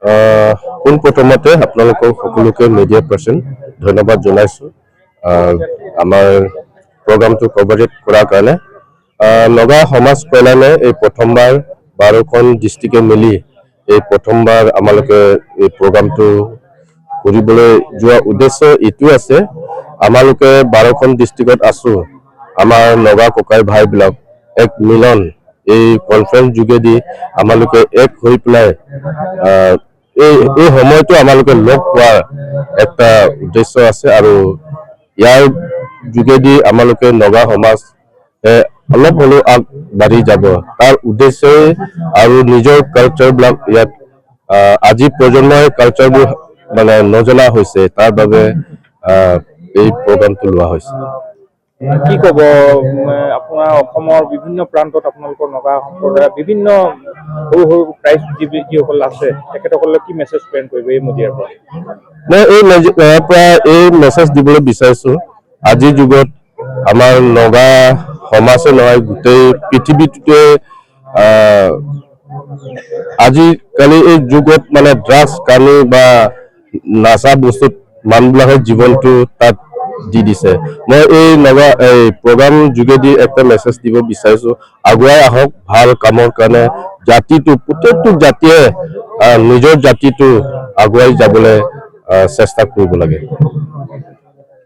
পোনপ্ৰথমতে আপোনালোকক সকলোকে media person ধন্যবাদ জনাইছোঁ আমাৰ প্ৰগ্ৰামটো কভাৰেজ কৰাৰ কাৰণে। নগা সমাজ কল্যাণে এই প্ৰথমবাৰ 12খন ডিষ্ট্ৰিক্টে মিলি এই প্ৰথমবাৰ আমালোকে এই প্ৰগ্ৰামটো কৰিবলৈ যোৱা উদ্দেশ্য এইটো আছে, আমালোকে 12খন ডিষ্ট্ৰিক্টত আছোঁ, আমাৰ নগা ককাই ভাইবিলাক এক মিলন এই কনফাৰেন্স যোগেদি আমালোকে এক হৈ পেলাই এই সময়টো আমালোকে লগ পোৱাৰ একটা উদ্দেশ্য আছে আৰু ইয়াৰ যোগেদি আমালোকে নগা সমাজ অলপ হ'লেও আগবাঢ়ি যাব তাৰ উদ্দেশ্যে আৰু নিজৰ কালচাৰবিলাক ইয়াত আজি প্ৰজন্মই কালচাৰবোৰ মানে নজনা হৈছে, তাৰ বাবে এই প্ৰগ্ৰামটো লোৱা হৈছে। কি ক'ব আপোনাৰ অসমৰ বিভিন্ন প্ৰান্তত আপোনালোকৰ নগা সম্প্ৰদায়ৰ বিভিন্ন সৰু সৰু প্ৰাইজ যিসকল আছে তেখেতসকলে কি মেছেজ প্ৰেৰণ কৰিব এই মিডিয়াৰ পৰা? মই এই পৰা এই মেছেজ দিবলৈ বিচাৰিছোঁ, আজিৰ যুগত আমাৰ নগা সমাজে নহয় গোটেই পৃথিৱীটোতে আজিকালি এই যুগত মানে ড্ৰাগছ কানি বা নাচা বস্তুত মানুহবিলাকৰ জীৱনটো তাত দি দিছে। মই এই প্ৰগ্ৰাম যোগেদি একটা মেছেজ দিব বিচাৰিছোঁ, আগুৱাই আহক ভাল কামৰ কাৰণে। জাতিটো প্ৰত্যেকটো জাতিয়ে নিজৰ জাতিটো আগুৱাই যাবলৈ চেষ্টা কৰিব লাগে।